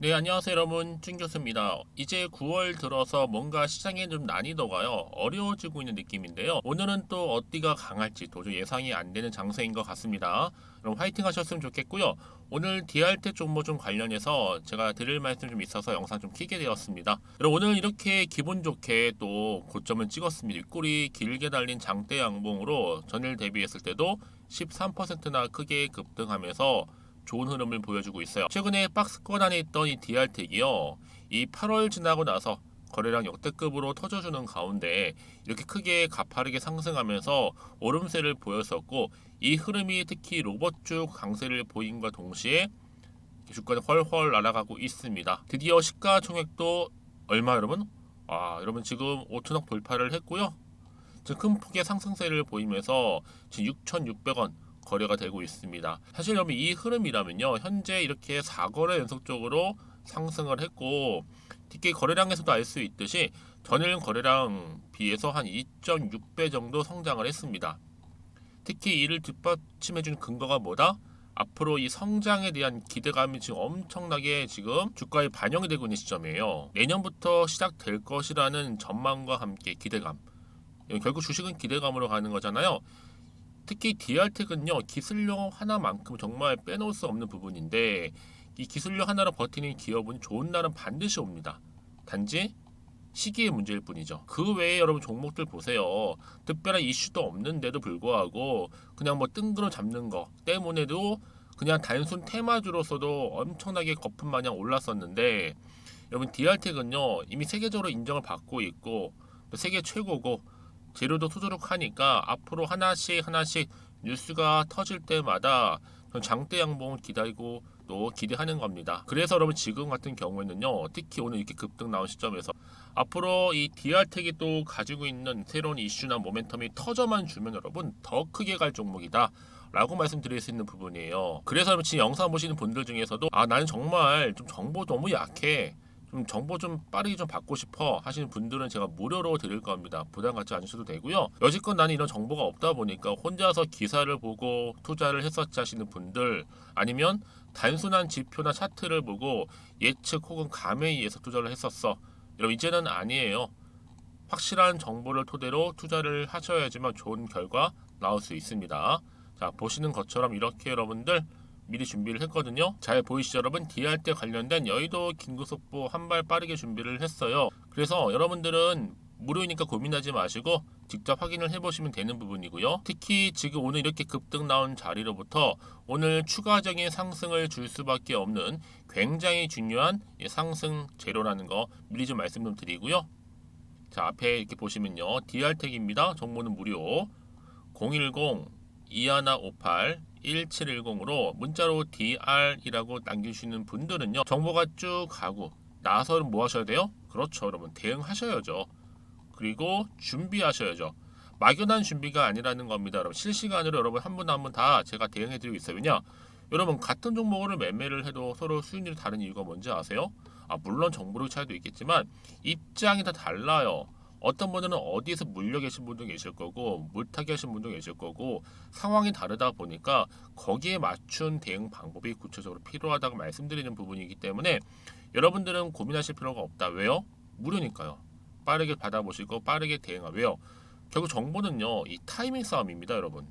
네, 안녕하세요, 여러분. 준 교수입니다. 이제 9월 들어서 뭔가 시장에 좀 난이도가요, 어려워지고 있는 느낌인데요. 오늘은 또 어디가 강할지 도저히 예상이 안 되는 장세인 것 같습니다. 그럼 화이팅 하셨으면 좋겠고요. 오늘 DRT 종목 좀 관련해서 제가 드릴 말씀 좀 있어서 영상 좀 키게 되었습니다. 여러분, 오늘 이렇게 기분 좋게 또 고점을 찍었습니다. 윗골이 길게 달린 장대 양봉으로 전일 대비했을 때도 13%나 크게 급등하면서 좋은 흐름을 보여주고 있어요. 최근에 박스권 안에 있던 이 DR택이요, 이 8월 지나고 나서 거래량 역대급으로 터져주는 가운데 이렇게 크게 가파르게 상승하면서 오름세를 보였었고, 이 흐름이 특히 로봇주 강세를 보임과 동시에 주가는 훨훨 날아가고 있습니다. 드디어 시가총액도 얼마, 여러분? 여러분, 지금 5천억 돌파를 했고요. 지금 큰 폭의 상승세를 보이면서 지금 6,600원 거래가 되고 있습니다. 사실 여러분, 이 흐름이라면요, 현재 이렇게 4거래 연속적으로 상승을 했고, 특히 거래량에서도 알 수 있듯이 전일 거래량 비해서 한 2.6배 정도 성장을 했습니다. 특히 이를 뒷받침해준 근거가 뭐다? 앞으로 이 성장에 대한 기대감이 지금 엄청나게 지금 주가에 반영이 되고 있는 시점이에요. 내년부터 시작될 것이라는 전망과 함께 기대감, 결국 주식은 기대감으로 가는 거잖아요. 특히 DR텍은요, 기술력 하나만큼 정말 빼놓을 수 없는 부분인데, 이 기술력 하나로 버티는 기업은 좋은 날은 반드시 옵니다. 단지 시기의 문제일 뿐이죠. 그 외에 여러분 종목들 보세요. 특별한 이슈도 없는데도 불구하고 그냥 뭐 뜬구름 잡는 거 때문에도 그냥 단순 테마주로서도 엄청나게 거품 마냥 올랐었는데, 여러분 DR텍은요, 이미 세계적으로 인정을 받고 있고 세계 최고고 재료도 수두룩하니까 앞으로 하나씩 하나씩 뉴스가 터질 때마다 장대 양봉을 기다리고 또 기대하는 겁니다. 그래서 여러분 지금 같은 경우에는요, 특히 오늘 이렇게 급등 나온 시점에서 앞으로 이 DR텍이 또 가지고 있는 새로운 이슈나 모멘텀이 터져만 주면 여러분 더 크게 갈 종목이다 라고 말씀드릴 수 있는 부분이에요. 그래서 여러분 지금 영상 보시는 분들 중에서도 나는 정말 좀 정보 너무 약해, 좀 정보 좀 빠르게 좀 받고 싶어 하시는 분들은 제가 무료로 드릴 겁니다. 부담 갖지 않으셔도 되고요. 여지껏 나는 이런 정보가 없다 보니까 혼자서 기사를 보고 투자를 했었지 하시는 분들, 아니면 단순한 지표나 차트를 보고 예측 혹은 감에 의해서 투자를 했었어, 여러분 이제는 아니에요. 확실한 정보를 토대로 투자를 하셔야지만 좋은 결과 나올 수 있습니다. 자, 보시는 것처럼 이렇게 여러분들 미리 준비를 했거든요. 잘 보이시죠, 여러분? DRT 관련된 여의도 긴급속보 한 발 빠르게 준비를 했어요. 그래서 여러분들은 무료이니까 고민하지 마시고 직접 확인을 해보시면 되는 부분이고요. 특히 지금 오늘 이렇게 급등 나온 자리로부터 오늘 추가적인 상승을 줄 수밖에 없는 굉장히 중요한 상승 재료라는 거 미리 좀 말씀 좀 드리고요. 자, 앞에 이렇게 보시면요, DR택입니다. 정보는 무료. 010-2158-1710으로 문자로 DR이라고 남겨주시는 분들은요, 정보가 쭉 가고 나서는 뭐 하셔야 돼요? 그렇죠, 여러분, 대응하셔야죠. 그리고 준비하셔야죠. 막연한 준비가 아니라는 겁니다. 여러분, 실시간으로 여러분 한 분 한 분 다 제가 대응해드리고 있어요. 왜냐? 여러분, 같은 종목을 매매를 해도 서로 수익률이 다른 이유가 뭔지 아세요? 물론 정보력 차이도 있겠지만 입장이 다 달라요. 어떤 분들은 어디에서 물려 계신 분도 계실 거고 물타기 하신 분도 계실 거고, 상황이 다르다 보니까 거기에 맞춘 대응 방법이 구체적으로 필요하다고 말씀드리는 부분이기 때문에 여러분들은 고민하실 필요가 없다. 왜요? 무료니까요. 빠르게 받아보시고 빠르게 대응하. 왜요? 결국 정보는요, 이 타이밍 싸움입니다, 여러분.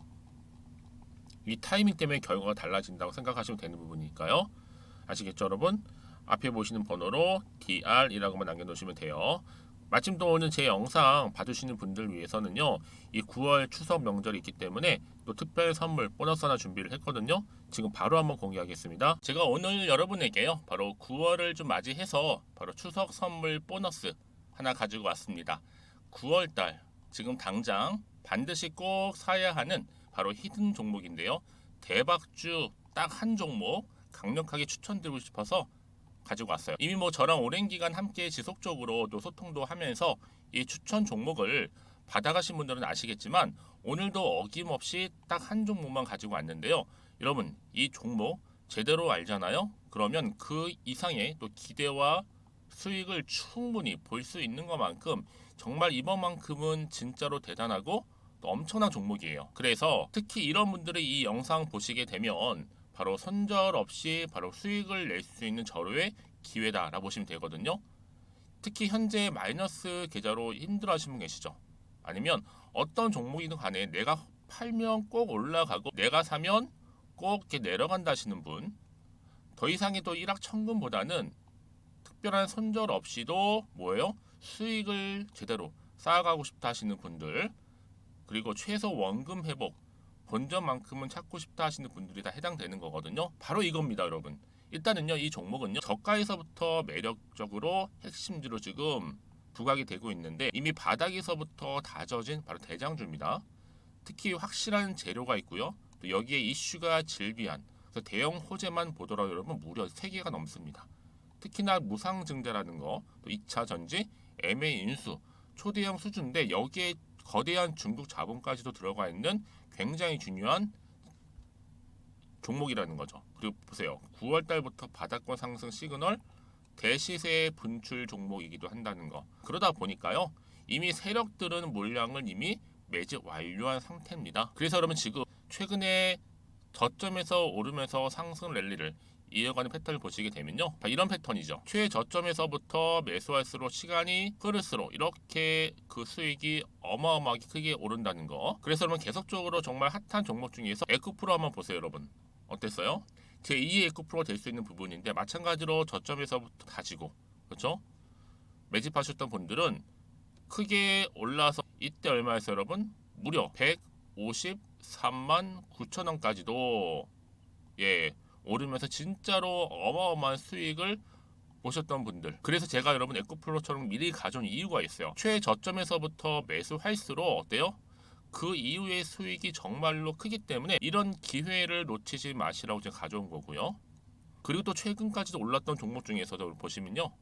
이 타이밍 때문에 결과가 달라진다고 생각하시면 되는 부분이니까요. 아시겠죠, 여러분? 앞에 보시는 번호로 DR이라고만 남겨놓으시면 돼요. 마침 또 오늘 제 영상 봐주시는 분들 위해서는요, 이 9월 추석 명절이 있기 때문에 또 특별 선물 보너스 하나 준비를 했거든요. 지금 바로 한번 공개하겠습니다. 제가 오늘 여러분에게요, 바로 9월을 좀 맞이해서 바로 추석 선물 보너스 하나 가지고 왔습니다. 9월달 지금 당장 반드시 꼭 사야 하는 바로 히든 종목인데요. 대박주 딱 한 종목 강력하게 추천드리고 싶어서 가지고 왔어요. 이미 뭐 저랑 오랜 기간 함께 지속적으로 또 소통도 하면서 이 추천 종목을 받아가신 분들은 아시겠지만 오늘도 어김없이 딱 한 종목만 가지고 왔는데요. 여러분, 이 종목 제대로 알잖아요. 그러면 그 이상의 또 기대와 수익을 충분히 볼 수 있는 것만큼 정말 이번만큼은 진짜로 대단하고 또 엄청난 종목이에요. 그래서 특히 이런 분들이 이 영상 보시게 되면 바로 손절 없이 바로 수익을 낼 수 있는 저로의 기회다라고 보시면 되거든요. 특히 현재 마이너스 계좌로 힘들어하시는 분 계시죠? 아니면 어떤 종목이든 간에 내가 팔면 꼭 올라가고 내가 사면 꼭 이렇게 내려간다 하시는 분, 더 이상의 또 일확천금보다는 특별한 손절 없이도 뭐예요? 수익을 제대로 쌓아가고 싶다 하시는 분들, 그리고 최소 원금 회복, 본전만큼은 찾고 싶다 하시는 분들이 다 해당되는 거거든요. 바로 이겁니다, 여러분. 일단은요, 이 종목은요, 저가에서부터 매력적으로 핵심지로 지금 부각이 되고 있는데 이미 바닥에서부터 다져진 바로 대장주입니다. 특히 확실한 재료가 있고요. 또 여기에 이슈가 질비한, 그래서 대형 호재만 보더라도 여러분 무려 3개가 넘습니다. 특히나 무상증자라는 거, 또 2차 전지, MA 인수, 초대형 수준인데 여기에 거대한 중국 자본까지도 들어가 있는 굉장히 중요한 종목이라는 거죠. 그리고 보세요. 9월 달부터 바닥권 상승 시그널, 대시세 분출 종목이기도 한다는 거. 그러다 보니까요. 이미 세력들은 물량을 이미 매집 완료한 상태입니다. 그래서 여러분 지금 최근에 저점에서 오르면서 상승 랠리를 이어가는 패턴을 보시게 되면요. 이런 패턴이죠. 최저점에서부터 매수할수록 시간이 흐를수록 이렇게 그 수익이 어마어마하게 크게 오른다는 거. 그래서 여러분 계속적으로 정말 핫한 종목 중에서 에코프로 한번 보세요, 여러분. 어땠어요? 제2의 에코프로가 될 수 있는 부분인데 마찬가지로 저점에서부터 다지고 그렇죠? 매집하셨던 분들은 크게 올라서 이때 얼마였어요, 여러분? 무려 153만 9천 원까지도 예 오르면서 진짜로 어마어마한 수익을 보셨던 분들. 그래서 제가 여러분 에코프로처럼 미리 가져온 이유가 있어요. 최저점에서부터 매수할수록 어때요? 그 이후의 수익이 정말로 크기 때문에 이런 기회를 놓치지 마시라고 제가 가져온 거고요. 그리고 또 최근까지도 올랐던 종목 중에서도 보시면요.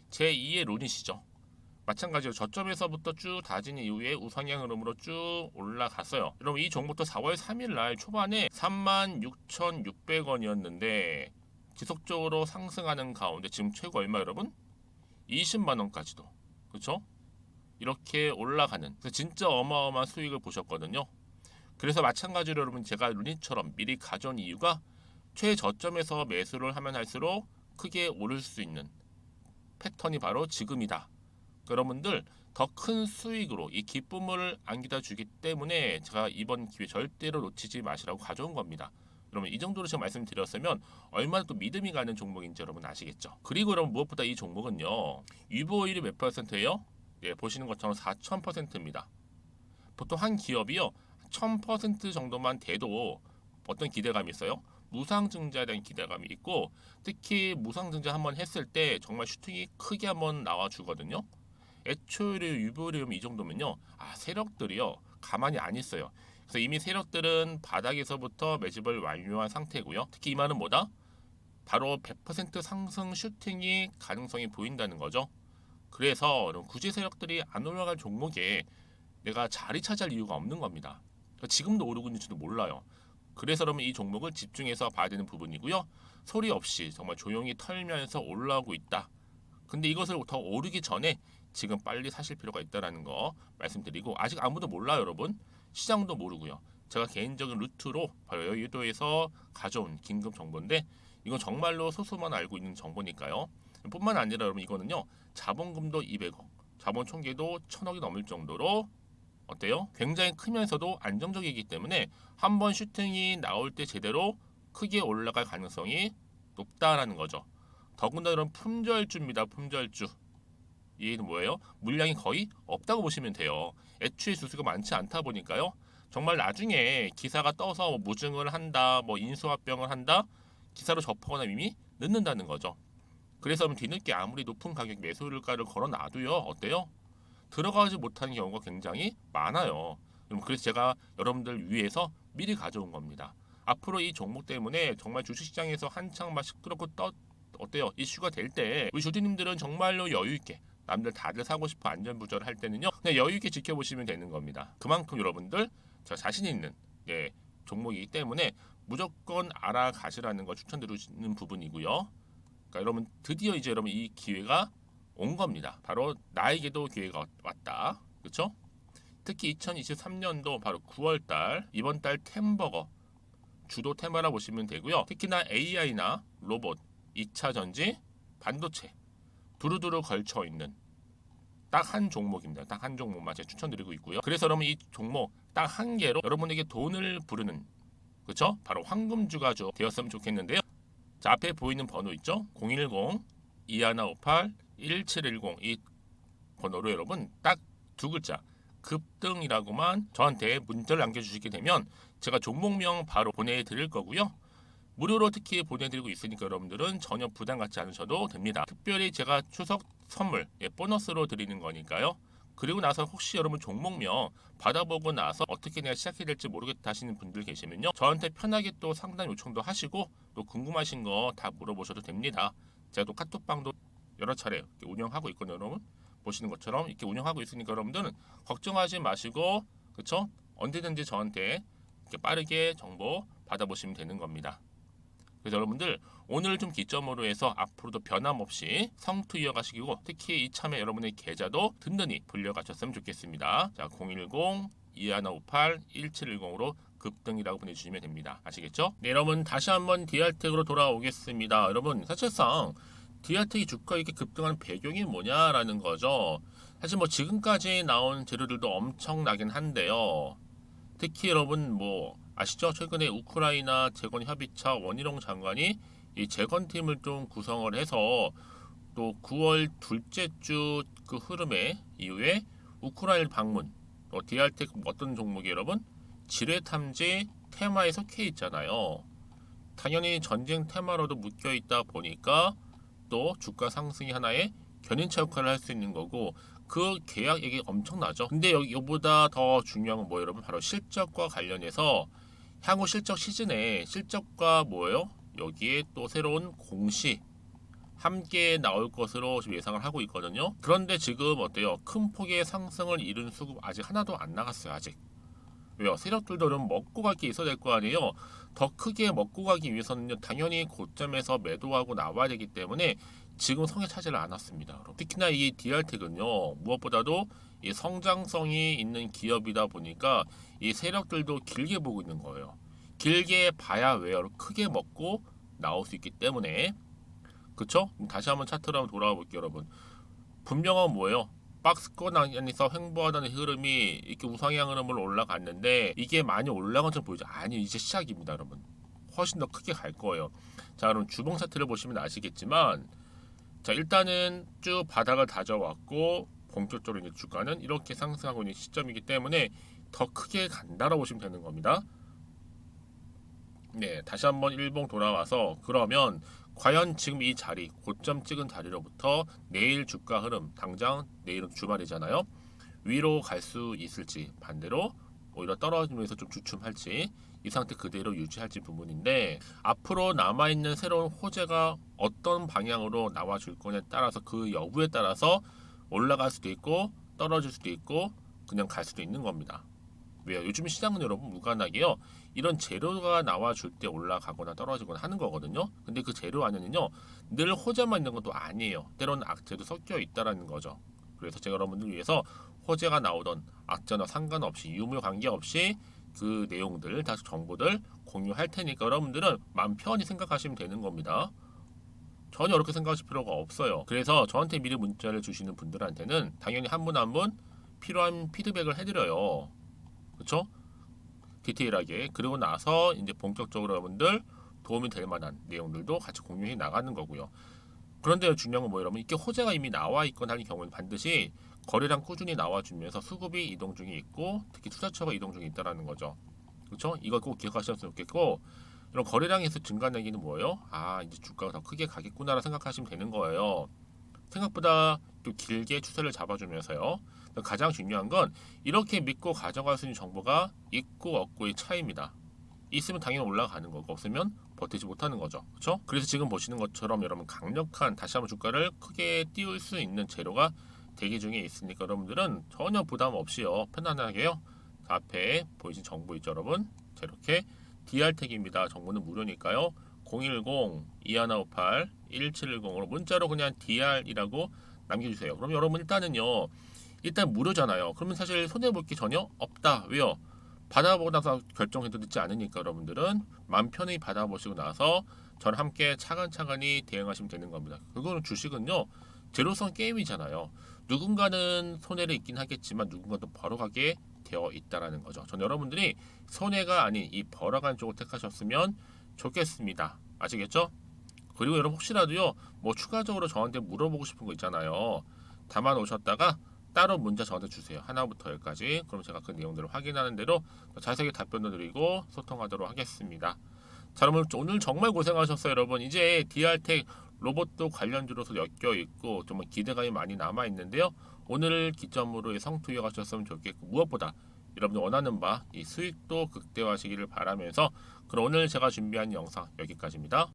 제2의 룬이시죠. 마찬가지로 저점에서부터 쭉 다진 이후에 우상향 흐름으로 쭉 올라갔어요. 여러분 이 종목도 4월 3일 날 초반에 36,600원이었는데 지속적으로 상승하는 가운데 지금 최고 얼마 여러분? 20만 원까지도. 그렇죠? 이렇게 올라가는 진짜 어마어마한 수익을 보셨거든요. 그래서 마찬가지로 여러분 제가 루닛처럼 미리 가져온 이유가 최저점에서 매수를 하면 할수록 크게 오를 수 있는 패턴이 바로 지금이다. 여러분들 더 큰 수익으로 이 기쁨을 안겨다 주기 때문에 제가 이번 기회 절대로 놓치지 마시라고 가져온 겁니다. 여러분 이 정도로 제가 말씀드렸으면 얼마나 또 믿음이 가는 종목인지 여러분 아시겠죠? 그리고 여러분 무엇보다 이 종목은요. 유보율이 몇 %예요? 예, 보시는 것처럼 4,000%입니다. 보통 한 기업이요 1,000% 정도만 돼도 어떤 기대감이 있어요? 무상증자에 대한 기대감이 있고 특히 무상증자 한번 했을 때 정말 슈팅이 크게 한번 나와주거든요. 애초에 유보율이 이 정도면요, 세력들이요 가만히 안 있어요. 그래서 이미 세력들은 바닥에서부터 매집을 완료한 상태고요. 특히 이 말은 뭐다? 바로 100% 상승 슈팅이 가능성이 보인다는 거죠. 그래서 굳이 세력들이 안 올라갈 종목에 내가 자리 차지할 이유가 없는 겁니다. 지금도 오르고 있는지도 몰라요. 그래서 그러면 이 종목을 집중해서 봐야 되는 부분이고요. 소리 없이 정말 조용히 털면서 올라오고 있다. 근데 이것을 더 오르기 전에 지금 빨리 사실 필요가 있다는 거 말씀드리고 아직 아무도 몰라요, 여러분. 시장도 모르고요. 제가 개인적인 루트로 바로 여의도에서 가져온 긴급 정보인데 이건 정말로 소수만 알고 있는 정보니까요. 뿐만 아니라 여러분 이거는요. 자본금도 200억, 자본 총계도 1,000억이 넘을 정도로 어때요? 굉장히 크면서도 안정적이기 때문에 한번 슈팅이 나올 때 제대로 크게 올라갈 가능성이 높다라는 거죠. 더군다나 이런 품절주입니다. 품절주. 이게는 뭐예요? 물량이 거의 없다고 보시면 돼요. 애초에 수수가 많지 않다 보니까요. 정말 나중에 기사가 떠서 뭐 무증을 한다, 뭐 인수합병을 한다, 기사로 접하거나 이미 늦는다는 거죠. 그래서 뒤늦게 아무리 높은 가격 매수가를 걸어놔도요. 어때요? 들어가지 못하는 경우가 굉장히 많아요. 그래서 제가 여러분들 위해서 미리 가져온 겁니다. 앞으로 이 종목 때문에 정말 주식시장에서 한창 막 시끄럽고 어때요? 이슈가 될 때 우리 주주님들은 정말로 여유 있게 남들 다들 사고 싶어 안전부절을 할 때는요. 그냥 여유 있게 지켜보시면 되는 겁니다. 그만큼 여러분들 저 자신 있는 종목이기 때문에 무조건 알아가시라는 거 추천드리는 부분이고요. 그러니까 여러분 드디어 이제 여러분 이 기회가 온 겁니다. 바로 나에게도 기회가 왔다. 그렇죠? 특히 2023년도 바로 9월 달 이번 달 템버거 주도 테마라 보시면 되고요. 특히나 AI나 로봇, 2차 전지, 반도체 두루두루 걸쳐 있는 딱 한 종목입니다. 딱 한 종목만 제가 추천드리고 있고요. 그래서 여러분 이 종목 딱 한 개로 여러분에게 돈을 부르는, 그렇죠? 바로 황금주가 되었으면 좋겠는데요. 자, 앞에 보이는 번호 있죠? 010-2158-1710 이 번호로 여러분 딱 두 글자 급등이라고만 저한테 문자를 남겨주시게 되면 제가 종목명 바로 보내드릴 거고요. 무료로 특히 보내드리고 있으니까 여러분들은 전혀 부담 갖지 않으셔도 됩니다. 특별히 제가 추석 선물 보너스로 드리는 거니까요. 그리고 나서 혹시 여러분 종목명 받아보고 나서 어떻게 내가 시작해야 될지 모르겠다 하시는 분들 계시면요, 저한테 편하게 또 상담 요청도 하시고 또 궁금하신 거 다 물어보셔도 됩니다. 제가 또 카톡방도 여러 차례 운영하고 있거든요. 여러분 보시는 것처럼 이렇게 운영하고 있으니까 여러분들은 걱정하지 마시고, 그쵸? 언제든지 저한테 이렇게 빠르게 정보 받아보시면 되는 겁니다. 그래서 여러분들 오늘 좀 기점으로 해서 앞으로도 변함없이 성투 이어가시고, 특히 이참에 여러분의 계좌도 든든히 불려가셨으면 좋겠습니다. 자, 010-2158-1710으로 급등이라고 보내주시면 됩니다. 아시겠죠? 네, 여러분 다시 한번 DR텍으로 돌아오겠습니다. 여러분 사실상 DR텍이 주가 이렇게 급등하는 배경이 뭐냐라는 거죠. 사실 뭐 지금까지 나온 재료들도 엄청나긴 한데요. 특히 여러분 뭐 아시죠? 최근에 우크라이나 재건 협의체 원희룡 장관이 이 재건팀을 좀 구성을 해서 또 9월 둘째 주 그 흐름에 이후에 우크라이나 방문, 또 DR텍 어떤 종목이 여러분 지뢰 탐지 테마에 속해 있잖아요. 당연히 전쟁 테마로도 묶여 있다 보니까 또 주가 상승이 하나의 견인차 역할을 할 수 있는 거고, 그 계약액이 엄청나죠. 근데 여기보다 더 중요한 건 뭐예요, 여러분? 바로 실적과 관련해서 향후 실적 시즌에 실적과 뭐예요? 여기에 또 새로운 공시 함께 나올 것으로 지금 예상을 하고 있거든요. 그런데 지금 어때요? 큰 폭의 상승을 이룬 수급 아직 하나도 안 나갔어요. 아직. 왜요? 세력들도 좀 먹고 갈 게 있어야 될 거 아니에요. 더 크게 먹고 가기 위해서는 당연히 고점에서 매도하고 나와야 되기 때문에 지금 성에 차지를 않았습니다. 여러분. 특히나 이 DR텍은요, 무엇보다도 이 성장성이 있는 기업이다 보니까 이 세력들도 길게 보고 있는 거예요. 길게 봐야 왜요? 크게 먹고 나올 수 있기 때문에. 그쵸? 다시 한번 차트로 한번 돌아와 볼게요, 여러분. 분명한 뭐예요? 박스권 안에서 횡보하다는 흐름이 이렇게 우상향 흐름으로 올라갔는데 이게 많이 올라간 점 보이죠? 아니, 이제 시작입니다, 여러분. 훨씬 더 크게 갈 거예요. 자, 그럼 주봉 차트를 보시면 아시겠지만, 자, 일단은 쭉 바닥을 다져왔고 본격적으로 이제 주가는 이렇게 상승하고 있는 시점이기 때문에 더 크게 간다라고 보시면 되는 겁니다. 네, 다시 한번 일봉 돌아와서 그러면 과연 지금 이 자리, 고점 찍은 자리로부터 내일 주가 흐름, 당장 내일은 주말이잖아요. 위로 갈 수 있을지, 반대로 오히려 떨어지면서 좀 주춤할지, 이 상태 그대로 유지할지 부분인데, 앞으로 남아있는 새로운 호재가 어떤 방향으로 나와줄 거냐에 따라서 그 여부에 따라서 올라갈 수도 있고 떨어질 수도 있고 그냥 갈 수도 있는 겁니다. 왜요? 요즘 시장은 여러분 무관하게요, 이런 재료가 나와줄 때 올라가거나 떨어지거나 하는 거거든요. 근데 그 재료 안에는요 늘 호재만 있는 것도 아니에요. 때로는 악재도 섞여 있다라는 거죠. 그래서 제가 여러분들 위해서 호재가 나오던 악재나 상관없이 유무 관계없이 그 내용들, 다 정보들 공유할 테니까 여러분들은 마음 편히 생각하시면 되는 겁니다. 전혀 어렵게 생각하실 필요가 없어요. 그래서 저한테 미리 문자를 주시는 분들한테는 당연히 한 분 한 분 필요한 피드백을 해드려요. 그렇죠? 디테일하게. 그리고 나서 이제 본격적으로 여러분들 도움이 될 만한 내용들도 같이 공유해 나가는 거고요. 그런데 중요한 건 뭐예요, 여러분? 이렇게 호재가 이미 나와 있거나 하는 경우는 반드시 거래량 꾸준히 나와주면서 수급이 이동 중에 있고 특히 투자처가 이동 중에 있다는 거죠. 그렇죠? 이거 꼭 기억하셨으면 좋겠고, 이런 거래량에서 증가하는 얘기는 뭐예요? 아, 이제 주가가 더 크게 가겠구나라 생각하시면 되는 거예요. 생각보다 또 길게 추세를 잡아주면서요. 가장 중요한 건 이렇게 믿고 가져갈 수 있는 정보가 있고 없고의 차이입니다. 있으면 당연히 올라가는 거고 없으면 버티지 못하는 거죠. 그렇죠? 그래서 지금 보시는 것처럼 여러분 강력한 다시 한번 주가를 크게 띄울 수 있는 재료가 대기 중에 있으니까 여러분들은 전혀 부담 없이요, 편안하게요, 앞에 보이신 정보 있죠, 여러분? 자, 이렇게 DR텍입니다. 정보는 무료니까요. 010-2158-1710으로 문자로 그냥 DR이라고 남겨주세요. 그럼 여러분 일단은요, 일단 무료잖아요. 그러면 사실 손해볼 게 전혀 없다. 왜요? 받아보고 나서 결정해도 늦지 않으니까 여러분들은 마음 편히 받아보시고 나서 저랑 함께 차근차근히 대응하시면 되는 겁니다. 그거는 주식은요, 제로섬 게임이잖아요. 누군가는 손해를 입긴 하겠지만 누군가도 벌어가게 되어 있다라는 거죠. 전 여러분들이 손해가 아닌 이 벌어간 쪽을 택하셨으면 좋겠습니다. 아시겠죠? 그리고 여러분 혹시라도요, 뭐 추가적으로 저한테 물어보고 싶은 거 있잖아요. 담아 놓으셨다가 따로 문자 저한테 주세요. 하나부터 열까지. 그럼 제가 그 내용들을 확인하는 대로 자세하게 답변도 드리고 소통하도록 하겠습니다. 자, 여러분 오늘 정말 고생하셨어요, 여러분. 이제 DR텍 로봇도 관련주로서 엮여 있고 정말 기대감이 많이 남아 있는데요. 오늘 기점으로 성투 이어가셨으면 좋겠고 무엇보다 여러분들 원하는 바 이 수익도 극대화하시기를 바라면서 그럼 오늘 제가 준비한 영상 여기까지입니다.